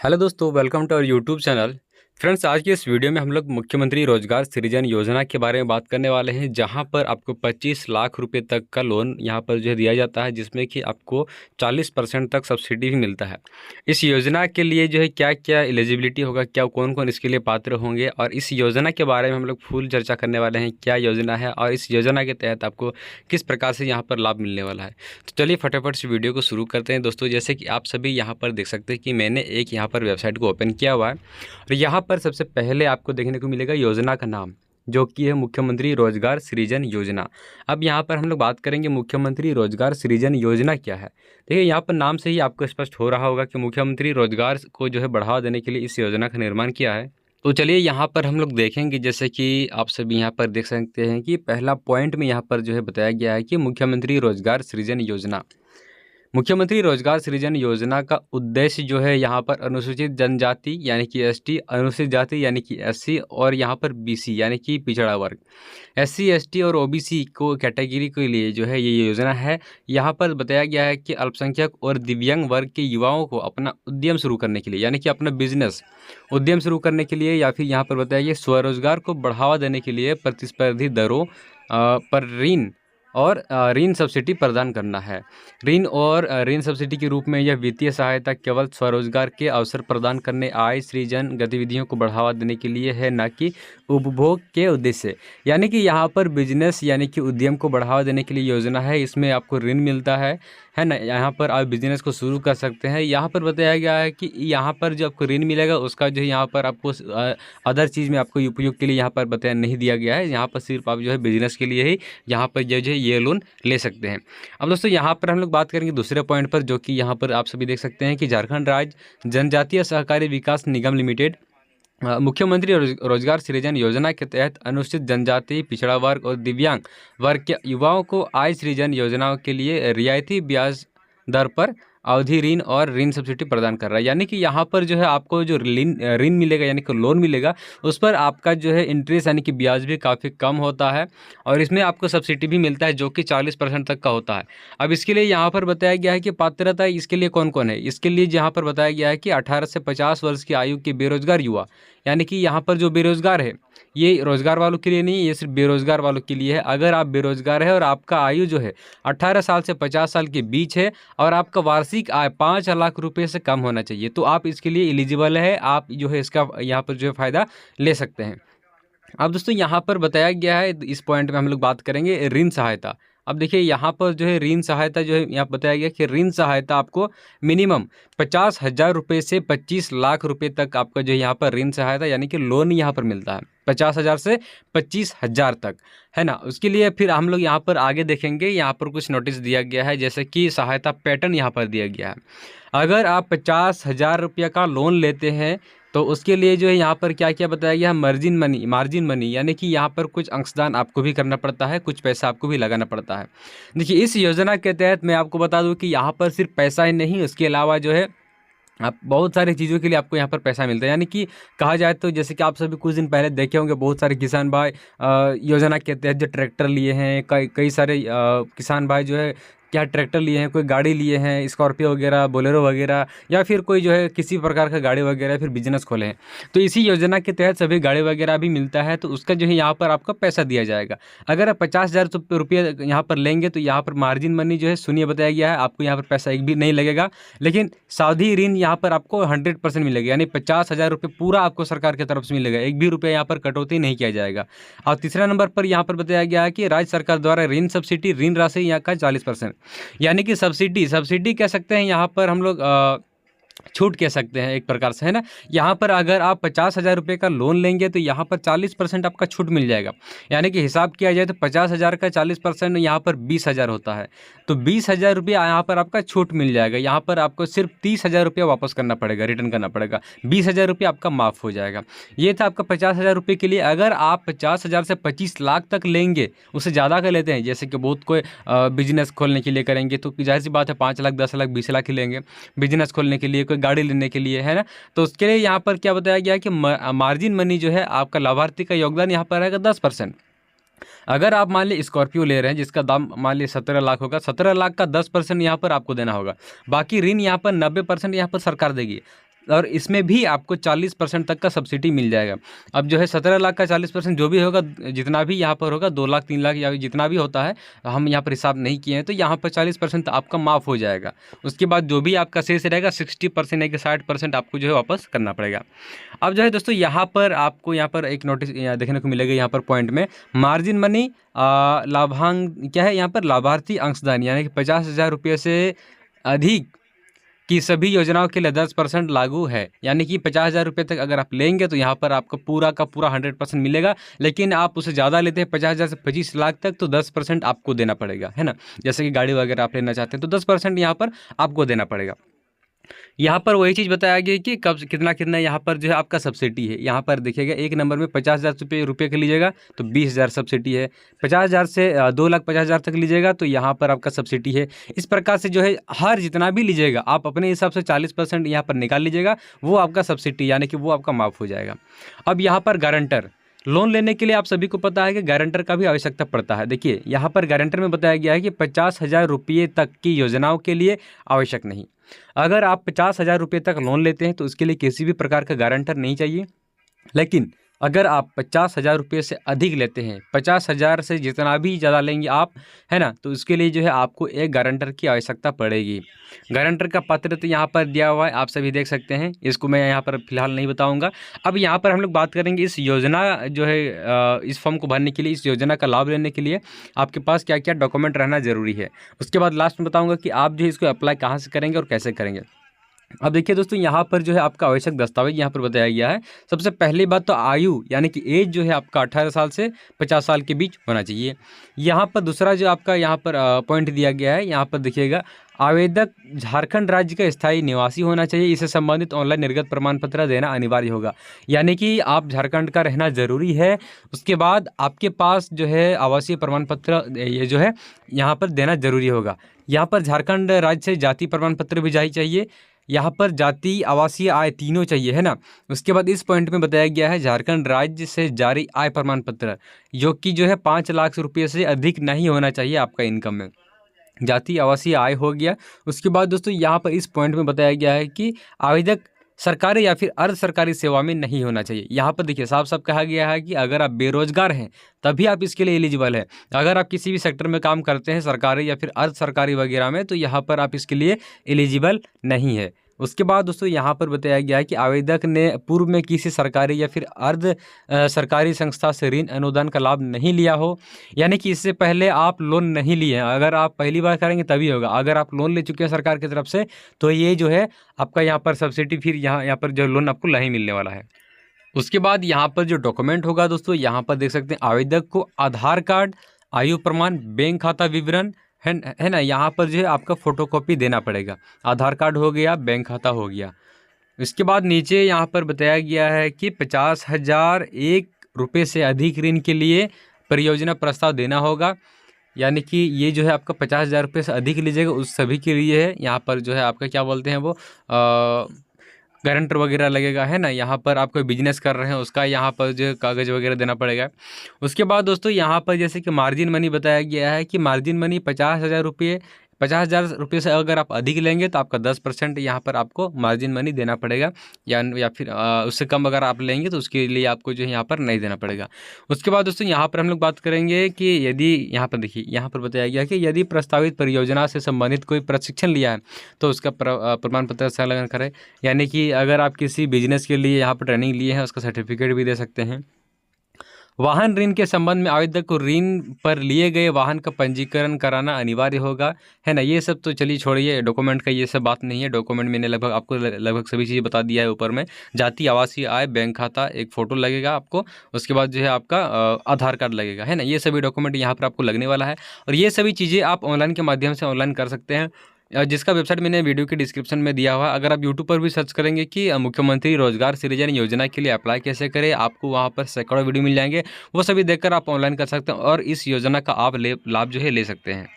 Hello दोस्तों, welcome to our YouTube channel. Friends, आज की इस वीडियो में हम लोग मुख्यमंत्री रोजगार सृजन योजना के बारे में बात करने वाले हैं, जहां पर आपको 25 लाख रुपए तक का लोन यहां पर जो है दिया जाता है, जिसमें कि आपको 40% तक सब्सिडी भी मिलता है। इस योजना के लिए जो है क्या क्या एलिजिबिलिटी होगा, क्या कौन कौन इसके लिए पात्र होंगे, और इस योजना के बारे में हम लोग फुल चर्चा करने वाले हैं। क्या योजना है और इस योजना के तहत आपको किस प्रकार से यहाँ पर लाभ मिलने वाला है। तो चलिए फटाफट से वीडियो को शुरू करते हैं। दोस्तों, जैसे कि आप सभी यहाँ पर देख सकते हैं कि मैंने एक यहाँ पर वेबसाइट को ओपन किया हुआ है, और यहाँ पर सबसे पहले आपको देखने को मिलेगा योजना का नाम, जो कि है मुख्यमंत्री रोजगार सृजन योजना। अब यहाँ पर हम लोग बात करेंगे मुख्यमंत्री रोजगार सृजन योजना क्या है। देखिए, यहाँ पर नाम से ही आपको स्पष्ट हो रहा होगा कि मुख्यमंत्री रोजगार को जो है बढ़ावा देने के लिए इस योजना का निर्माण किया है। तो चलिए यहाँ पर हम लोग देखेंगे, जैसे कि आप सभी यहाँ पर देख सकते हैं कि पहला पॉइंट में यहाँ पर जो है बताया गया है कि मुख्यमंत्री रोजगार सृजन योजना। मुख्यमंत्री रोजगार सृजन योजना का उद्देश्य जो है यहाँ पर अनुसूचित जनजाति यानी कि एसटी, अनुसूचित जाति यानी कि एससी, और यहाँ पर बीसी यानी कि पिछड़ा वर्ग, एससी एसटी और ओबीसी को कैटेगरी के लिए जो है ये योजना है। यहाँ पर बताया गया है कि अल्पसंख्यक और दिव्यांग वर्ग के युवाओं को अपना उद्यम शुरू करने के लिए, यानी कि अपना बिजनेस उद्यम शुरू करने के लिए, या फिर यहाँ पर बताया गया स्वरोजगार को बढ़ावा देने के लिए प्रतिस्पर्धी दरों पर ऋण और ऋण सब्सिडी प्रदान करना है। ऋण और ऋण सब्सिडी के रूप में यह वित्तीय सहायता केवल स्वरोजगार के अवसर प्रदान करने, आय सृजन गतिविधियों को बढ़ावा देने के लिए है, न कि उपभोग के उद्देश्य से। यानी कि यहाँ पर बिजनेस यानी कि उद्यम को बढ़ावा देने के लिए योजना है। इसमें आपको ऋण मिलता है ना। यहाँ पर आप बिजनेस को शुरू कर सकते हैं। यहाँ पर बताया गया है कि यहाँ पर जो आपको ऋण मिलेगा उसका जो है यहाँ पर आपको अदर चीज़ में आपको उपयोग के लिए यहाँ पर बताया नहीं दिया गया है। यहाँ पर सिर्फ आप जो है बिजनेस के लिए ही यहाँ पर जो है ये लोन ले सकते हैं। अब दोस्तों, यहाँ पर हम लोग बात करेंगे दूसरे पॉइंट पर, जो कि यहाँ पर आप सभी देख सकते हैं कि झारखंड राज्य जनजातीय सहकारी विकास निगम लिमिटेड मुख्यमंत्री रोजगार सृजन योजना के तहत अनुसूचित जनजाति, पिछड़ा वर्ग और दिव्यांग वर्ग के युवाओं को आय सृजन योजनाओं के लिए रियायती ब्याज दर पर अवधि ऋण और ऋण सब्सिडी प्रदान कर रहा है। यानी कि यहाँ पर जो है आपको जो ऋण मिलेगा यानी कि लोन मिलेगा, उस पर आपका जो है इंटरेस्ट यानी कि ब्याज भी काफ़ी कम होता है, और इसमें आपको सब्सिडी भी मिलता है जो कि 40% तक का होता है। अब इसके लिए यहाँ पर बताया गया है कि पात्रता इसके लिए कौन कौन है। इसके लिए यहाँ पर बताया गया है कि 18 से 50 वर्ष की आयु के बेरोजगार युवा, यानी कि यहाँ पर जो बेरोजगार है, ये रोजगार वालों के लिए नहीं, ये सिर्फ बेरोजगार वालों के लिए है। अगर आप बेरोजगार है और आपका आयु जो है 18 साल से 50 साल के बीच है, और आपका वार्षिक आय 5 लाख रुपए से कम होना चाहिए, तो आप इसके लिए एलिजिबल है। आप जो है इसका यहाँ पर जो है फ़ायदा ले सकते हैं। अब दोस्तों, यहाँ पर बताया गया है, इस पॉइंट में हम लोग बात करेंगे ऋण सहायता। अब देखिए, यहाँ पर जो है ऋण सहायता जो है यहाँ बताया गया कि ऋण सहायता आपको मिनिमम 50,000 रुपये से 25 लाख रुपए तक आपका जो है यहाँ पर ऋण सहायता यानी कि लोन यहाँ पर मिलता है। 50,000 से 25,000 तक, है ना। उसके लिए फिर हम लोग यहाँ पर आगे देखेंगे, यहाँ पर कुछ नोटिस दिया गया है, जैसे कि सहायता पैटर्न यहाँ पर दिया गया है। अगर आप 50,000 रुपये का लोन लेते हैं तो उसके लिए जो है यहाँ पर क्या क्या बताया गया है, मार्जिन मनी यानी कि यहाँ पर कुछ अंशदान आपको भी करना पड़ता है, कुछ पैसा आपको भी लगाना पड़ता है। देखिए, इस योजना के तहत मैं आपको बता दूं कि यहाँ पर सिर्फ पैसा ही नहीं, उसके अलावा जो है आप बहुत सारी चीज़ों के लिए आपको यहाँ पर पैसा मिलता है। यानी कि कहा जाए तो जैसे कि आप सभी कुछ दिन पहले देखे होंगे, बहुत सारे किसान भाई योजना के तहत जो ट्रैक्टर लिए हैं, कई सारे किसान भाई जो है क्या ट्रैक्टर लिए हैं, कोई गाड़ी लिए हैं, स्कॉर्पियो वगैरह, बोलेरो वगैरह, या फिर कोई जो है किसी प्रकार का गाड़ी वगैरह, फिर बिजनेस खोले हैं, तो इसी योजना के तहत सभी गाड़ी वगैरह भी मिलता है। तो उसका जो है यहाँ पर आपका पैसा दिया जाएगा। अगर आप 50,000 रुपये यहाँ पर लेंगे तो यहाँ पर मार्जिन मनी जो है सुनिए बताया गया है, आपको यहाँ पर पैसा एक भी नहीं लगेगा, लेकिन सावधि ऋण यहाँ पर आपको 100% मिलेगा। यानी 50,000 रुपये पूरा आपको सरकार की तरफ से मिलेगा, एक भी रुपया यहाँ पर कटौती नहीं किया जाएगा। और तीसरा नंबर पर यहाँ पर बताया गया है कि राज्य सरकार द्वारा ऋण सब्सिडी ऋण राशि यहाँ का 40%, यानी कि सब्सिडी कह सकते हैं, यहाँ पर हम लोग छूट कह सकते हैं एक प्रकार से, है ना। यहाँ पर अगर आप 50,000 रुपये का लोन लेंगे तो यहाँ पर 40% आपका छूट मिल जाएगा। यानी कि हिसाब किया जाए तो 50,000 का 40% यहाँ पर 20,000 होता है, तो 20,000 रुपया यहाँ पर आपका छूट मिल जाएगा। यहाँ पर आपको सिर्फ 30,000 रुपया वापस करना पड़ेगा, रिटर्न करना पड़ेगा, 20,000 रुपया आपका माफ़ हो जाएगा। ये था आपका 50,000 रुपये के लिए। अगर आप 50,000 से 25 लाख तक लेंगे, उससे ज़्यादा का लेते हैं, जैसे कि बहुत कोई बिजनेस खोलने के लिए करेंगे, तो जाहिर सी बात है 5 लाख, 10 लाख, 20 लाख ही लेंगे बिजनेस खोलने के लिए, कोई गाड़ी लेने के लिए, है ना। तो उसके लिए यहाँ पर क्या बताया गया है कि मार्जिन मनी जो है आपका लाभार्थी का योगदान यहाँ पर रहेगा 10%। अगर आप मान ली स्कॉर्पियो ले रहे हैं जिसका दाम मान ली 17 लाख होगा, 17 लाख का 10% यहाँ पर आपको देना होगा। बाकी ऋण यहाँ पर 90% यहाँ पर सरकार देगी। और इसमें भी आपको 40% तक का सब्सिडी मिल जाएगा। अब जो है 17 लाख का 40% जो भी होगा, जितना भी यहाँ पर होगा 2 लाख 3 लाख या जितना भी होता है, हम यहाँ पर हिसाब नहीं किए हैं, तो यहाँ पर 40% आपका माफ़ हो जाएगा। उसके बाद जो भी आपका शेष रहेगा 60% या कि 60% आपको जो है वापस करना पड़ेगा। अब जो है दोस्तों यहाँ पर आपको यहाँ पर एक नोटिस देखने को मिलेगा, यहाँ पर पॉइंट में मार्जिन मनी लाभांश क्या है, यहाँ पर लाभार्थी अंशदान, यानी कि 50,000 रुपये से अधिक कि सभी योजनाओं के लिए 10% लागू है। यानी कि 50,000 रुपये तक अगर आप लेंगे तो यहाँ पर आपको पूरा का पूरा 100% मिलेगा। लेकिन आप उसे ज़्यादा लेते हैं 50,000 से 25 लाख तक, तो 10% आपको देना पड़ेगा, है ना। जैसे कि गाड़ी वगैरह आप लेना चाहते हैं तो 10% यहाँ पर आपको देना पड़ेगा। यहाँ पर वही चीज़ बताया गया कि कब कितना कितना यहाँ पर जो है आपका सब्सिडी है। यहाँ पर देखिएगा एक नंबर में 50,000 रुपये का लीजिएगा तो 20,000 सब्सिडी है। 50,000 से 2,50,000 तक लीजिएगा तो यहाँ पर आपका सब्सिडी है। इस प्रकार से जो है हर जितना भी लीजिएगा आप अपने हिसाब से 40% यहाँ पर निकाल लीजिएगा, वो आपका सब्सिडी यानी कि वो आपका माफ़ हो जाएगा। अब यहाँ पर गारंटर लोन लेने के लिए आप सभी को पता है कि गारंटर का भी आवश्यकता पड़ता है। देखिए यहाँ पर गारंटर में बताया गया है कि 50,000 रुपये तक की योजनाओं के लिए आवश्यक नहीं। अगर आप 50,000 रुपये तक लोन लेते हैं तो उसके लिए किसी भी प्रकार का गारंटर नहीं चाहिए। लेकिन अगर आप 50,000 रुपये से अधिक लेते हैं, 50,000 से जितना भी ज़्यादा लेंगे आप, है ना, तो उसके लिए जो है आपको एक गारंटर की आवश्यकता पड़ेगी। गारंटर का पत्र तो यहाँ पर दिया हुआ है, आप सभी देख सकते हैं। इसको मैं यहाँ पर फिलहाल नहीं बताऊँगा। अब यहाँ पर हम लोग बात करेंगे इस योजना जो है इस फॉर्म को भरने के लिए, इस योजना का लाभ लेने के लिए आपके पास क्या क्या डॉक्यूमेंट रहना ज़रूरी है। उसके बाद लास्ट में बताऊँगा कि आप जो है इसको अप्लाई कहाँ से करेंगे और कैसे करेंगे। अब देखिए दोस्तों यहाँ पर जो है आपका आवश्यक दस्तावेज यहाँ पर बताया गया है। सबसे पहली बात तो आयु यानी कि एज जो है आपका 18 साल से 50 साल के बीच होना चाहिए। यहाँ पर दूसरा जो आपका यहाँ पर पॉइंट दिया गया है, यहाँ पर देखिएगा आवेदक झारखंड राज्य का स्थायी निवासी होना चाहिए। इससे संबंधित ऑनलाइन निर्गत प्रमाण पत्र देना अनिवार्य होगा, यानी कि आप झारखंड का रहना ज़रूरी है। उसके बाद आपके पास जो है आवासीय प्रमाण पत्र ये जो है यहाँ पर देना ज़रूरी होगा। यहाँ पर झारखंड राज्य से जाति प्रमाण पत्र भी चाहिए। यहाँ पर जाति आवासीय आय तीनों चाहिए, है ना। उसके बाद इस पॉइंट में बताया गया है झारखंड राज्य से जारी आय प्रमाण पत्र जो कि जो है 5 लाख रुपये से अधिक नहीं होना चाहिए आपका इनकम में। जाति आवासीय आय हो गया। उसके बाद दोस्तों यहाँ पर इस पॉइंट में बताया गया है कि आवेदक सरकारी या फिर अर्ध सरकारी सेवा में नहीं होना चाहिए। यहाँ पर देखिए साफ साफ कहा गया है कि अगर आप बेरोजगार हैं तभी आप इसके लिए एलिजिबल है। अगर आप किसी भी सेक्टर में काम करते हैं सरकारी या फिर अर्ध सरकारी वगैरह में, तो यहाँ पर आप इसके लिए एलिजिबल नहीं है। उसके बाद दोस्तों यहाँ पर बताया गया है कि आवेदक ने पूर्व में किसी सरकारी या फिर अर्ध सरकारी संस्था से ऋण अनुदान का लाभ नहीं लिया हो, यानी कि इससे पहले आप लोन नहीं लिए हैं। अगर आप पहली बार करेंगे तभी होगा। अगर आप लोन ले चुके हैं सरकार की तरफ से तो ये जो है आपका यहाँ पर सब्सिडी फिर यहाँ पर जो लोन आपको नहीं मिलने वाला है। उसके बाद यहाँ पर जो डॉक्यूमेंट होगा दोस्तों, यहाँ पर देख सकते हैं आवेदक को आधार कार्ड, आयु प्रमाण, बैंक खाता विवरण है ना, यहाँ पर जो है आपका फोटोकॉपी देना पड़ेगा। आधार कार्ड हो गया, बैंक खाता हो गया। इसके बाद नीचे यहाँ पर बताया गया है कि 50,000 रुपये से अधिक ऋण के लिए परियोजना प्रस्ताव देना होगा, यानी कि ये जो है आपका 50,000 रुपये से अधिक लीजिएगा उस सभी के लिए है। यहाँ पर जो है आपका क्या बोलते हैं वो गारंटर वगैरह लगेगा, है ना। यहाँ पर आप कोई बिजनेस कर रहे हैं उसका यहाँ पर जो कागज़ वगैरह देना पड़ेगा। उसके बाद दोस्तों यहाँ पर जैसे कि मार्जिन मनी बताया गया है कि मार्जिन मनी 50,000 रुपये से अगर आप अधिक लेंगे तो आपका 10% यहाँ पर आपको मार्जिन मनी देना पड़ेगा, या फिर उससे कम अगर आप लेंगे तो उसके लिए आपको जो है यहाँ पर नहीं देना पड़ेगा। उसके बाद दोस्तों यहाँ पर हम लोग बात करेंगे कि यदि यहाँ पर देखिए यहाँ पर बताया गया कि यदि प्रस्तावित परियोजना से संबंधित कोई प्रशिक्षण लिया है तो उसका प्रमाण पत्र संलग्न करें, यानी कि अगर आप किसी बिजनेस के लिए यहाँ पर ट्रेनिंग लिए हैं उसका सर्टिफिकेट भी दे सकते हैं। वाहन ऋण के संबंध में आवेदक को ऋण पर लिए गए वाहन का पंजीकरण कराना अनिवार्य होगा, है ना। ये सब तो चलिए छोड़िए, डॉक्यूमेंट का ये सब बात नहीं है। डॉक्यूमेंट मैंने लगभग सभी चीज़ें बता दिया है ऊपर में। जाति, आवासीय आय, बैंक खाता, एक फ़ोटो लगेगा आपको। उसके बाद जो है आपका आधार कार्ड लगेगा, है ना। ये सभी डॉक्यूमेंट यहाँ पर आपको लगने वाला है और ये सभी चीज़ें आप ऑनलाइन के माध्यम से ऑनलाइन कर सकते हैं, जिसका वेबसाइट मैंने वीडियो के डिस्क्रिप्शन में दिया हुआ है। अगर आप यूट्यूब पर भी सर्च करेंगे कि मुख्यमंत्री रोजगार सृजन योजना के लिए अप्लाई कैसे करें, आपको वहां पर सैकड़ों वीडियो मिल जाएंगे। वो सभी देखकर आप ऑनलाइन कर सकते हैं और इस योजना का आप लाभ जो है ले सकते हैं।